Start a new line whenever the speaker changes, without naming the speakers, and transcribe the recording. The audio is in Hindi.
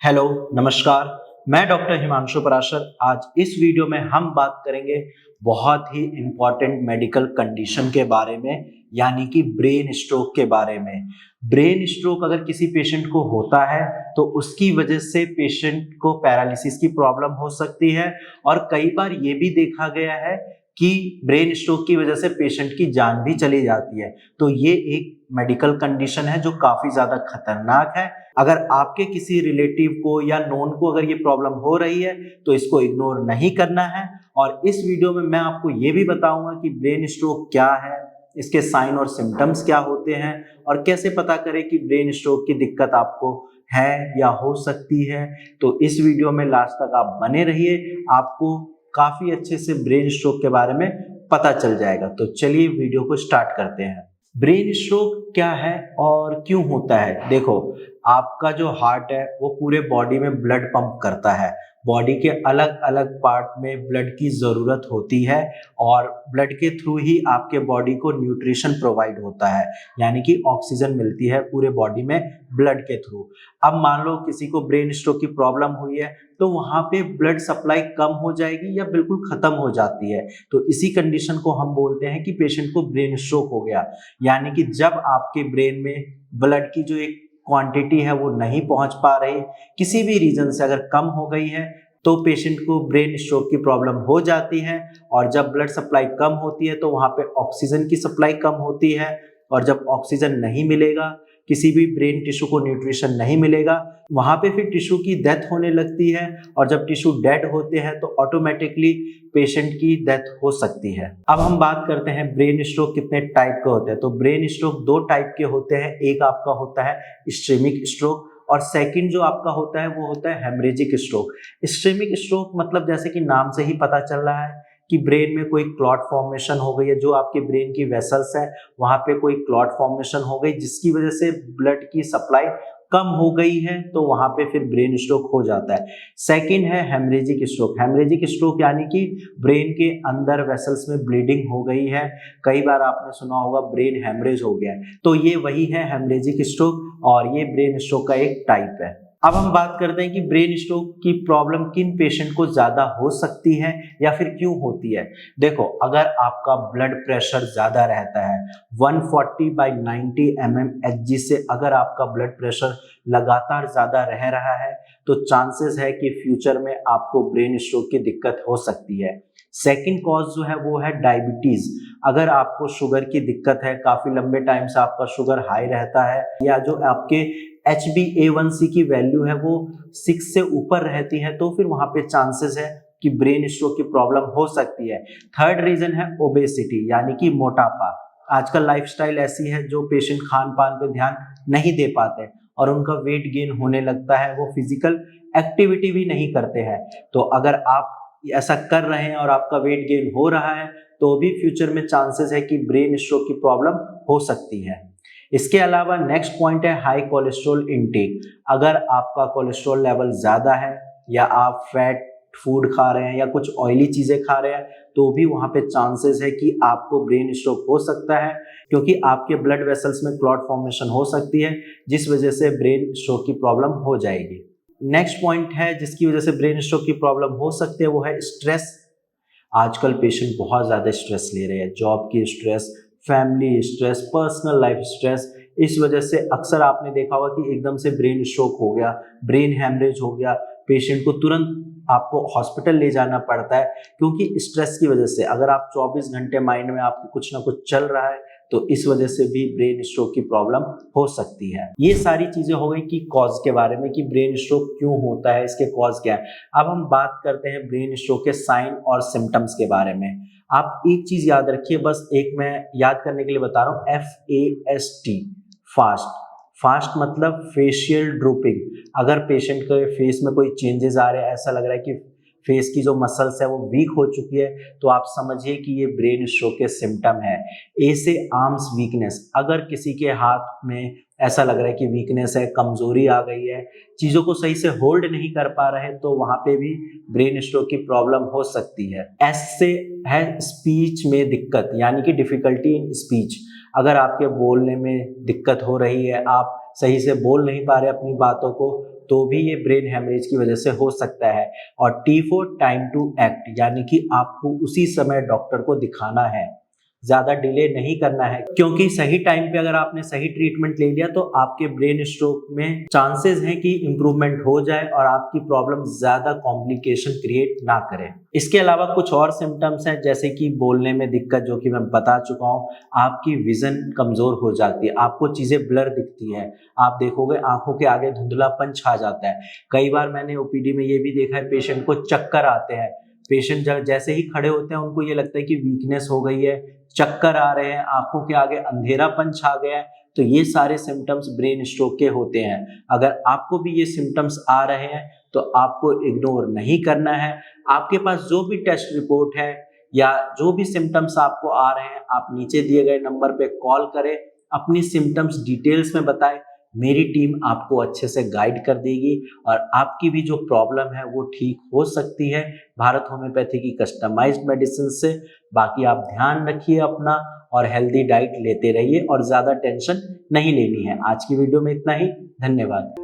हेलो, नमस्कार। मैं डॉक्टर हिमांशु पराशर। आज इस वीडियो में हम बात करेंगे बहुत ही इम्पोर्टेंट मेडिकल कंडीशन के बारे में, यानी कि ब्रेन स्ट्रोक के बारे में। ब्रेन स्ट्रोक अगर किसी पेशेंट को होता है तो उसकी वजह से पेशेंट को पैरालिसिस की प्रॉब्लम हो सकती है और कई बार ये भी देखा गया है कि ब्रेन स्ट्रोक की वजह से पेशेंट की जान भी चली जाती है। तो ये एक मेडिकल कंडीशन है जो काफ़ी ज़्यादा खतरनाक है। अगर आपके किसी रिलेटिव को या नोन को अगर ये प्रॉब्लम हो रही है तो इसको इग्नोर नहीं करना है। और इस वीडियो में मैं आपको ये भी बताऊंगा कि ब्रेन स्ट्रोक क्या है, इसके साइन और सिम्टम्स क्या होते हैं और कैसे पता करें कि ब्रेन स्ट्रोक की दिक्कत आपको है या हो सकती है। तो इस वीडियो में लास्ट तक आप बने रहिए, आपको काफी अच्छे से ब्रेन स्ट्रोक के बारे में पता चल जाएगा। तो चलिए वीडियो को स्टार्ट करते हैं। ब्रेन स्ट्रोक क्या है और क्यों होता है? देखो, आपका जो हार्ट है वो पूरे बॉडी में ब्लड पंप करता है। बॉडी के अलग अलग पार्ट में ब्लड की ज़रूरत होती है और ब्लड के थ्रू ही आपके बॉडी को न्यूट्रिशन प्रोवाइड होता है, यानी कि ऑक्सीजन मिलती है पूरे बॉडी में ब्लड के थ्रू। अब मान लो किसी को ब्रेन स्ट्रोक की प्रॉब्लम हुई है तो वहाँ पे ब्लड सप्लाई कम हो जाएगी या बिल्कुल ख़त्म हो जाती है। तो इसी कंडीशन को हम बोलते हैं कि पेशेंट को ब्रेन स्ट्रोक हो गया। यानी कि जब आपके ब्रेन में ब्लड की जो एक क्वांटिटी है वो नहीं पहुंच पा रही, किसी भी रीजन से अगर कम हो गई है तो पेशेंट को ब्रेन स्ट्रोक की प्रॉब्लम हो जाती है। और जब ब्लड सप्लाई कम होती है तो वहाँ पे ऑक्सीजन की सप्लाई कम होती है और जब ऑक्सीजन नहीं मिलेगा, किसी भी ब्रेन टिश्यू को न्यूट्रिशन नहीं मिलेगा, वहाँ पे फिर टिश्यू की डेथ होने लगती है। और जब टिश्यू डेड होते हैं तो ऑटोमेटिकली पेशेंट की डेथ हो सकती है। अब हम बात करते हैं ब्रेन स्ट्रोक कितने टाइप के होते हैं। तो ब्रेन स्ट्रोक दो टाइप के होते हैं। एक आपका होता है इस्केमिक स्ट्रोक और सेकंड जो आपका होता है वो होता है हेमरेजिक स्ट्रोक। इस्केमिक स्ट्रोक मतलब जैसे कि नाम से ही पता चल रहा है कि ब्रेन में कोई क्लॉट फॉर्मेशन हो गई है, जो आपके ब्रेन की वेसल्स है वहां पे कोई क्लॉट फॉर्मेशन हो गई जिसकी वजह से ब्लड की सप्लाई कम हो गई है, तो वहां पे फिर ब्रेन स्ट्रोक हो जाता है। सेकंड है हेमरेजिक स्ट्रोक। हेमरेजिक स्ट्रोक यानी कि ब्रेन के अंदर वेसल्स में ब्लीडिंग हो गई है। कई बार आपने सुना होगा ब्रेन हेमरेज हो गया है, तो ये वही है हेमरेजिक स्ट्रोक और ये ब्रेन स्ट्रोक का एक टाइप है। अब हम बात करते हैं कि ब्रेन स्ट्रोक की प्रॉब्लम किन पेशेंट को ज्यादा हो सकती है या फिर क्यों होती है। देखो, अगर आपका ब्लड प्रेशर ज्यादा रहता है 140/90 mmHg से, अगर आपका ब्लड प्रेशर लगातार ज्यादा रह रहा है तो चांसेस है कि फ्यूचर में आपको ब्रेन स्ट्रोक की दिक्कत हो सकती है। सेकंड कॉज जो है वो है डायबिटीज। अगर आपको शुगर की दिक्कत है, काफी लंबे टाइम से आपका शुगर हाई रहता है, या जो आपके HbA1c की वैल्यू है वो 6 से ऊपर रहती है, तो फिर वहां पे चांसेस है कि ब्रेन स्ट्रोक की प्रॉब्लम हो सकती है। थर्ड रीजन है ओबेसिटी, यानी कि मोटापा। आजकल लाइफस्टाइल ऐसी है जो पेशेंट खान पान पे ध्यान नहीं दे पाते और उनका वेट गेन होने लगता है, वो फिजिकल एक्टिविटी भी नहीं करते हैं। तो अगर आप ऐसा कर रहे हैं और आपका वेट गेन हो रहा है तो भी फ्यूचर में चांसेस है कि ब्रेन स्ट्रोक की प्रॉब्लम हो सकती है। इसके अलावा नेक्स्ट पॉइंट है हाई कोलेस्ट्रॉल इनटेक। अगर आपका कोलेस्ट्रॉल लेवल ज़्यादा है या आप फैट फूड खा रहे हैं या कुछ ऑयली चीज़ें खा रहे हैं तो भी वहाँ पे चांसेस है कि आपको ब्रेन स्ट्रोक हो सकता है, क्योंकि आपके ब्लड वेसल्स में क्लॉट फॉर्मेशन हो सकती है जिस वजह से ब्रेन स्ट्रोक की प्रॉब्लम हो जाएगी। नेक्स्ट पॉइंट है जिसकी वजह से ब्रेन स्ट्रोक की प्रॉब्लम हो सकती है, वो है स्ट्रेस। आजकल पेशेंट बहुत ज़्यादा स्ट्रेस ले रहे हैं, जॉब की stress, family stress, personal life stress. इस वजह से अक्सर आपने देखा होगा कि एकदम से ब्रेन स्ट्रोक हो गया, ब्रेन हैमरेज हो गया, पेशेंट को तुरंत आपको हॉस्पिटल ले जाना पड़ता है, क्योंकि स्ट्रेस की वजह से अगर आप 24 घंटे माइंड में आपके कुछ ना कुछ चल रहा है तो इस वजह से भी ब्रेन स्ट्रोक की प्रॉब्लम हो सकती है। ये सारी चीजें हो गई कि कॉज के बारे में कि ब्रेन स्ट्रोक क्यों होता है, इसके कॉज क्या है। अब हम बात करते हैं ब्रेन स्ट्रोक के साइन और सिम्टम्स के बारे में। आप एक चीज याद रखिए, बस एक मैं याद करने के लिए बता रहा हूँ, FAST, फास्ट। फास्ट मतलब फेशियल ड्रूपिंग। अगर पेशेंट के फेस में कोई चेंजेस आ रहे हैं, ऐसा लग रहा है कि फेस की जो मसल्स है वो वीक हो चुकी है, तो आप समझिए कि ये ब्रेन स्ट्रोक के सिम्टम है। ए से आर्म्स वीकनेस। अगर किसी के हाथ में ऐसा लग रहा है कि वीकनेस है, कमजोरी आ गई है, चीजों को सही से होल्ड नहीं कर पा रहे हैं, तो वहां पे भी ब्रेन स्ट्रोक की प्रॉब्लम हो सकती है। एस से है स्पीच में दिक्कत, यानी कि डिफिकल्टी इन स्पीच। अगर आपके बोलने में दिक्कत हो रही है, आप सही से बोल नहीं पा रहे अपनी बातों को, तो भी ये ब्रेन हेमरेज की वजह से हो सकता है। और T4 टाइम टू एक्ट, यानी कि आपको उसी समय डॉक्टर को दिखाना है, ज्यादा डिले नहीं करना है, क्योंकि सही टाइम पे अगर आपने सही ट्रीटमेंट ले लिया तो आपके ब्रेन स्ट्रोक में चांसेस हैं कि इंप्रूवमेंट हो जाए और आपकी प्रॉब्लम ज्यादा कॉम्प्लिकेशन क्रिएट ना करे। इसके अलावा कुछ और सिम्टम्स हैं, जैसे कि बोलने में दिक्कत, जो कि मैं बता चुका हूँ। आपकी विजन कमजोर हो जाती है, आपको चीजें ब्लर दिखती है, आप देखोगे आंखों के आगे धुंधलापन छा जाता है। कई बार मैंने ओपीडी में ये भी देखा है, पेशेंट को चक्कर आते हैं। पेशेंट जैसे ही खड़े होते हैं उनको ये लगता है कि वीकनेस हो गई है, चक्कर आ रहे हैं, आंखों के आगे अंधेरापन छा गया है। तो ये सारे सिम्टम्स ब्रेन स्ट्रोक के होते हैं। अगर आपको भी ये सिम्टम्स आ रहे हैं तो आपको इग्नोर नहीं करना है। आपके पास जो भी टेस्ट रिपोर्ट है या जो भी सिम्टम्स आपको आ रहे हैं, आप नीचे दिए गए नंबर पे कॉल करें, अपनी सिम्टम्स डिटेल्स में बताएं। मेरी टीम आपको अच्छे से गाइड कर देगी और आपकी भी जो प्रॉब्लम है वो ठीक हो सकती है भारत होम्योपैथी की कस्टमाइज्ड मेडिसिन से। बाकी आप ध्यान रखिए अपना और हेल्दी डाइट लेते रहिए और ज़्यादा टेंशन नहीं लेनी है। आज की वीडियो में इतना ही। धन्यवाद।